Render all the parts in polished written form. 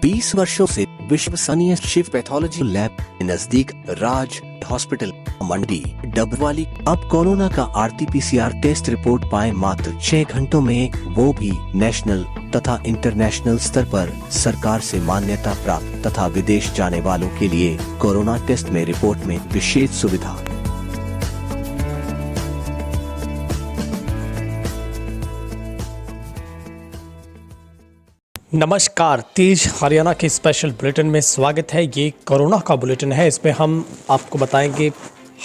20 वर्षों से विश्वसनीय शिव पैथोलॉजी लैब नजदीक राज हॉस्पिटल मंडी डबवाली अब कोरोना का RT-PCR टेस्ट रिपोर्ट पाए मात्र 6 घंटों में, वो भी नेशनल तथा इंटरनेशनल स्तर पर सरकार से मान्यता प्राप्त तथा विदेश जाने वालों के लिए कोरोना टेस्ट में रिपोर्ट में विशेष सुविधा। नमस्कार, तेज हरियाणा के स्पेशल बुलेटिन में स्वागत है। ये कोरोना का बुलेटिन है। इसमें हम आपको बताएंगे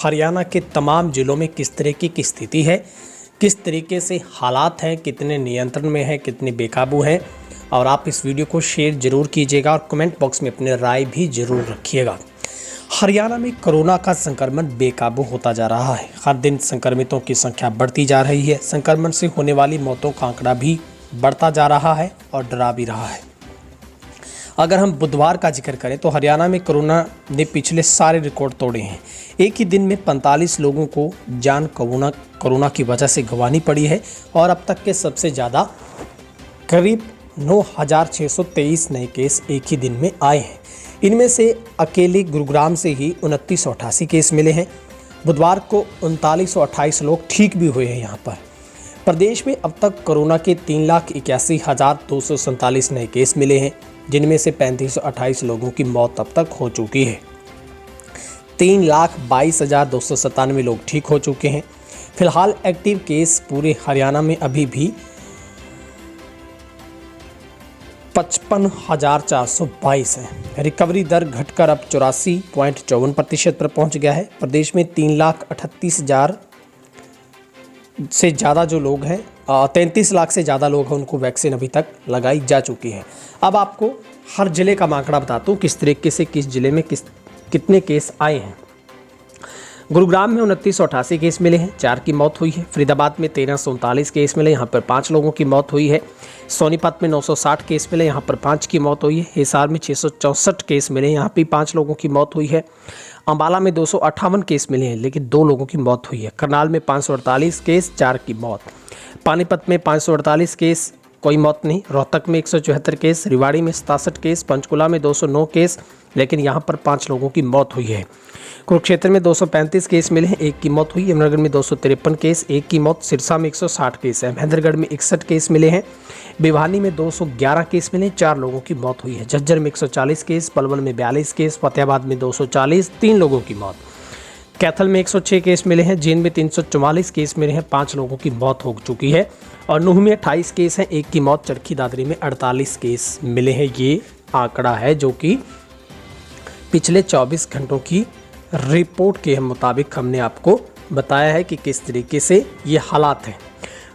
हरियाणा के तमाम जिलों में किस तरीके की स्थिति है, किस तरीके से हालात हैं, कितने नियंत्रण में है, कितने बेकाबू हैं। और आप इस वीडियो को शेयर जरूर कीजिएगा और कमेंट बॉक्स में अपने राय भी जरूर रखिएगा। हरियाणा में कोरोना का संक्रमण बेकाबू होता जा रहा है। हर दिन संक्रमितों की संख्या बढ़ती जा रही है। संक्रमण से होने वाली मौतों का आंकड़ा भी बढ़ता जा रहा है और डरा भी रहा है। अगर हम बुधवार का जिक्र करें तो हरियाणा में कोरोना ने पिछले सारे रिकॉर्ड तोड़े हैं। एक ही दिन में 45 लोगों को जान कोरोना की वजह से गंवानी पड़ी है और अब तक के सबसे ज़्यादा करीब 9,623 नए केस एक ही दिन में आए हैं। इनमें से अकेले गुरुग्राम से ही 2988 केस मिले हैं। बुधवार को 3928 लोग ठीक भी हुए हैं। यहाँ पर प्रदेश में अब तक कोरोना के 3,81,247 नए केस मिले हैं, जिनमें से 3528 लोगों की मौत अब तक हो चुकी है। 3,22,297 लोग ठीक हो चुके हैं। फिलहाल एक्टिव केस पूरे हरियाणा में अभी भी 55,422 है। रिकवरी दर घटकर अब 84.54% पर पहुंच गया है। प्रदेश में 3,38,000 से ज़्यादा जो लोग हैं, 33 लाख से ज़्यादा लोग हैं, उनको वैक्सीन अभी तक लगाई जा चुकी है। अब आपको हर ज़िले का आंकड़ा बताता हूँ किस तरीके से किस ज़िले में कितने केस आए हैं। गुरुग्राम में 2988 केस मिले हैं, 4 की मौत हुई है। फरीदाबाद में 1339 केस मिले, यहाँ पर 5 लोगों की मौत हुई है। सोनीपत में 960 केस मिले, यहाँ पर 5 की मौत हुई है। हिसार में 664 केस मिले, यहाँ भी 5 लोगों की मौत हुई है। अंबाला में 258 केस मिले हैं, लेकिन 2 लोगों की मौत हुई है। करनाल में 548 केस, 4 की मौत। पानीपत में 548 केस, कोई मौत नहीं। रोहतक में 174 केस, रेवाड़ी में 67 केस, पंचकुला में 209 केस, लेकिन यहाँ पर 5 लोगों की मौत हुई है। कुरुक्षेत्र में 235 केस मिले हैं, 1 की मौत हुई। यमुनानगर में 253 केस, 1 की मौत। सिरसा में 160 केस है। महेंद्रगढ़ में 61 केस मिले हैं। भिवानी में 211 केस मिले, 4 लोगों की मौत हुई है। झज्जर में 140 केस, पलवल में 42 केस, फतेहाबाद में 240, 3 लोगों की मौत। कैथल में 106 केस मिले हैं। जींद में 344 केस मिले हैं, 5 लोगों की मौत हो चुकी है। और नूह में 28 केस हैं, 1 की मौत। चरखी दादरी में 48 केस मिले हैं। ये आंकड़ा है जो कि पिछले 24 घंटों की रिपोर्ट के मुताबिक हमने आपको बताया है कि किस तरीके से ये हालात हैं।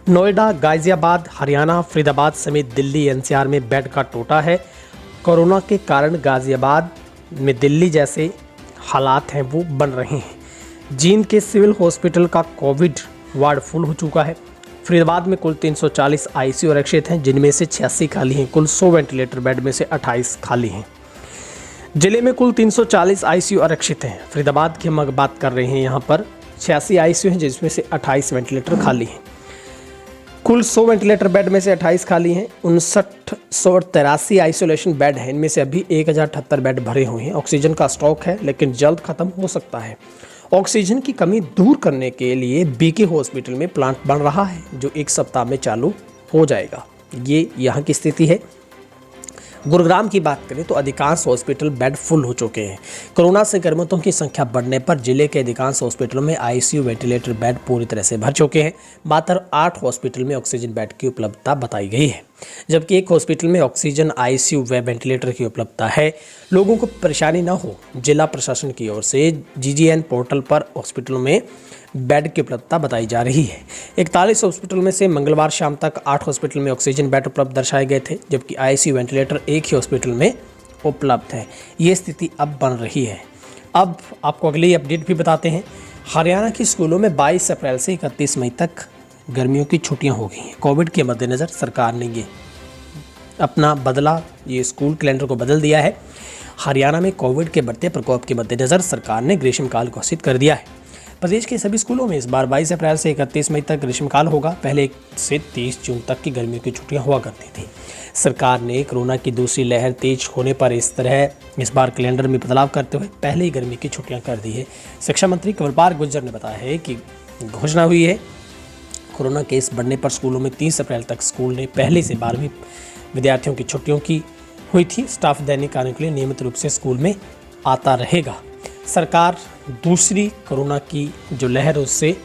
नोएडा, गाजियाबाद, हरियाणा, फरीदाबाद समेत दिल्ली NCR में बेड का टोटा है। कोरोना के कारण गाजियाबाद में दिल्ली जैसे हालात हैं वो बन रहे हैं। जींद के सिविल हॉस्पिटल का कोविड वार्ड फुल हो चुका है। फरीदाबाद में कुल 340 ICU आरक्षित हैं, जिनमें से 86 खाली हैं। कुल 100 वेंटिलेटर बेड में से 28 खाली हैं। जिले में कुल 340 ICU आरक्षित हैं। फरीदाबाद की हम बात कर रहे हैं, यहाँ पर 86 ICU हैं, जिसमें से 28 वेंटिलेटर खाली हैं। कुल 100 वेंटिलेटर बेड में से 28 खाली हैं। 5983 आइसोलेशन बेड हैं, इनमें से अभी 1078 बेड भरे हुए हैं। ऑक्सीजन का स्टॉक है, लेकिन जल्द खत्म हो सकता है। ऑक्सीजन की कमी दूर करने के लिए BK हॉस्पिटल में प्लांट बन रहा है, जो 1 सप्ताह में चालू हो जाएगा। ये यहाँ की स्थिति है। गुरुग्राम की बात करें तो अधिकांश हॉस्पिटल बेड फुल हो चुके हैं। कोरोना संक्रमितों की संख्या बढ़ने पर जिले के अधिकांश हॉस्पिटलों में ICU वेंटिलेटर बेड पूरी तरह से भर चुके हैं। मात्र 8 हॉस्पिटल में ऑक्सीजन बेड की उपलब्धता बताई गई है, जबकि 1 हॉस्पिटल में ऑक्सीजन, ICU व वेंटिलेटर की उपलब्धता है। लोगों को परेशानी न हो, जिला प्रशासन की ओर से GGN पोर्टल पर हॉस्पिटलों में बेड की उपलब्धता बताई जा रही है। 41 हॉस्पिटल में से मंगलवार शाम तक 8 हॉस्पिटल में ऑक्सीजन बेड उपलब्ध दर्शाए गए थे, जबकि ICU वेंटिलेटर 1 ही हॉस्पिटल में उपलब्ध है। ये स्थिति अब बन रही है। अब आपको अगली अपडेट भी बताते हैं। हरियाणा के स्कूलों में 22 अप्रैल से 31 मई तक गर्मियों की छुट्टियां हो गई हैं। कोविड के मद्देनज़र सरकार ने ये स्कूल कैलेंडर को बदल दिया है। हरियाणा में कोविड के बढ़ते प्रकोप के मद्देनज़र सरकार ने ग्रीष्मकाल घोषित कर दिया है। प्रदेश के सभी स्कूलों में इस बार 22 अप्रैल से 31 मई तक ग्रीष्मकाल होगा। पहले 1 से 30 जून तक की गर्मियों की छुट्टियां हुआ करती थी। सरकार ने कोरोना की दूसरी लहर तेज होने पर इस बार कैलेंडर में बदलाव करते हुए पहले ही गर्मी की छुट्टियां कर दी है। शिक्षा मंत्री कंवरपाल गुर्जर ने बताया है कि घोषणा हुई है। कोरोना केस बढ़ने पर स्कूलों में 30 अप्रैल तक स्कूल ने पहले से 12वीं विद्यार्थियों की छुट्टियों की हुई थी। स्टाफ दैनिक कार्यों के लिए नियमित रूप से स्कूल में आता रहेगा। सरकार दूसरी कोरोना की जो लहर उससे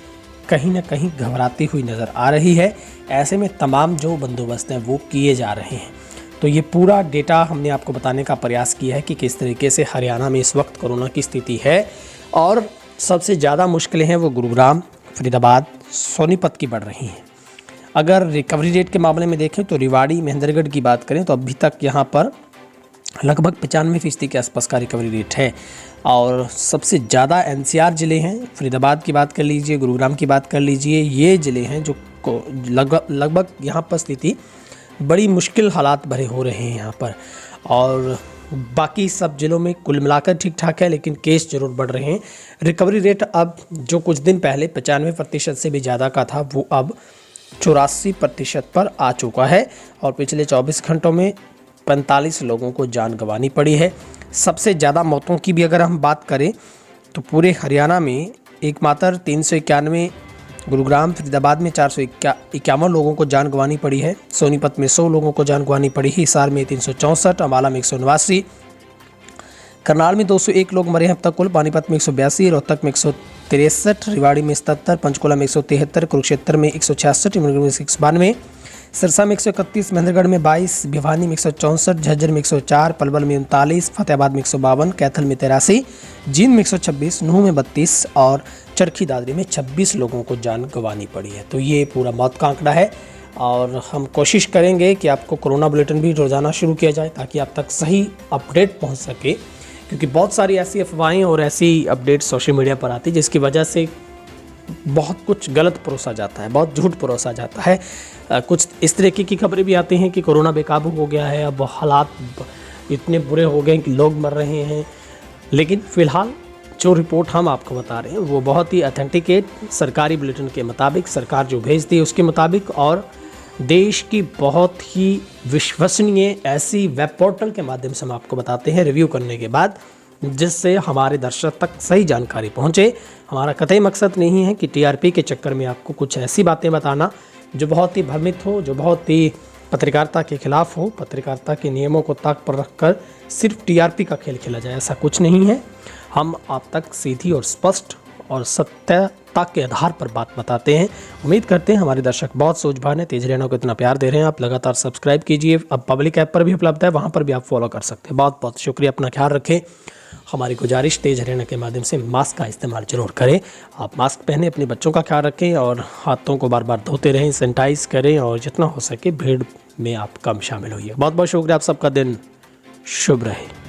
कहीं ना कहीं घबराती हुई नज़र आ रही है। ऐसे में तमाम जो बंदोबस्त हैं वो किए जा रहे हैं। तो ये पूरा डेटा हमने आपको बताने का प्रयास किया है कि किस तरीके से हरियाणा में इस वक्त कोरोना की स्थिति है। और सबसे ज़्यादा मुश्किलें हैं वो गुरुग्राम, फरीदाबाद, सोनीपत की बढ़ रही हैं। अगर रिकवरी रेट के मामले में देखें तो रेवाड़ी, महेंद्रगढ़ की बात करें तो अभी तक यहाँ पर लगभग 95% के आसपास का रिकवरी रेट है। और सबसे ज़्यादा एनसीआर ज़िले हैं। फरीदाबाद की बात कर लीजिए, गुरुग्राम की बात कर लीजिए, ये ज़िले हैं जो लगभग यहाँ पर स्थिति बड़ी मुश्किल हालात भरे हो रहे हैं यहाँ पर। और बाकी सब ज़िलों में कुल मिलाकर ठीक ठाक है, लेकिन केस जरूर बढ़ रहे हैं। रिकवरी रेट अब जो कुछ दिन पहले 95% से भी ज़्यादा का था वो अब 84% पर आ चुका है। और पिछले 24 घंटों में 45 लोगों को जान गंवानी पड़ी है। सबसे ज़्यादा मौतों की भी अगर हम बात करें तो पूरे हरियाणा में एकमात्र 391, गुरुग्राम, फरीदाबाद में 451 लोगों को जान गंवानी पड़ी है। सोनीपत में 100 लोगों को जान गंवानी पड़ी है। हिसार में 364, अम्बाला में 189, करनाल में 201 लोग मरे हैं अब तक कुल। पानीपत में 182, रोहतक में 163, रेवाड़ी में 77, पंचकुला में 173, कुरुक्षेत्र में 166, टीकमगढ़ में 192, सिरसा में 131, महेंद्रगढ़ में 22, भिवानी में 164, झज्जर में 104, पलवल में 39, फतेहाबाद में 152, कैथल में 83, जींद में 126, नूंह में 32 और चरखी दादरी में 26 लोगों को जान गंवानी पड़ी है। तो ये पूरा मौत का आंकड़ा है। और हम कोशिश करेंगे कि आपको कोरोना बुलेटिन भी रोज़ाना शुरू किया जाए ताकि आप तक सही अपडेट पहुँच सके, क्योंकि बहुत सारी ऐसी अफवाहें और ऐसी अपडेट सोशल मीडिया पर आती है जिसकी वजह से बहुत कुछ गलत परोसा जाता है, बहुत झूठ परोसा जाता है। कुछ इस तरीके की खबरें भी आती हैं कि कोरोना बेकाबू हो गया है, अब हालात इतने बुरे हो गए कि लोग मर रहे हैं। लेकिन फ़िलहाल जो रिपोर्ट हम आपको बता रहे हैं वो बहुत ही ऑथेंटिकेट सरकारी बुलेटिन के मुताबिक, सरकार जो भेजती है उसके मुताबिक, और देश की बहुत ही विश्वसनीय ऐसी वेब पोर्टल के माध्यम से हम आपको बताते हैं रिव्यू करने के बाद, जिससे हमारे दर्शक तक सही जानकारी पहुंचे। हमारा कतई मकसद नहीं है कि टीआरपी के चक्कर में आपको कुछ ऐसी बातें बताना जो बहुत ही भ्रमित हो, जो बहुत ही पत्रकारिता के खिलाफ हो, पत्रकारिता के नियमों को ताक पर रखकर सिर्फ टीआरपी का खेल खेला जाए, ऐसा कुछ नहीं है। हम आप तक सीधी और स्पष्ट और सत्यता के आधार पर बात बताते हैं। उम्मीद करते हैं हमारे दर्शक बहुत सूझबूझ हैं, तेज रहना को इतना प्यार दे रहे हैं। आप लगातार सब्सक्राइब कीजिए। अब पब्लिक ऐप पर भी उपलब्ध है, वहाँ पर भी आप फॉलो कर सकते हैं। बहुत बहुत शुक्रिया, अपना ख्याल रखें। हमारी गुजारिश, तेज रहना के माध्यम से मास्क का इस्तेमाल जरूर करें। आप मास्क पहने, अपने बच्चों का ख्याल रखें और हाथों को बार बार धोते रहें, सैनिटाइज करें और जितना हो सके भीड़ में आप कम शामिल होइए। बहुत बहुत शुक्रिया, आप सबका दिन शुभ रहे।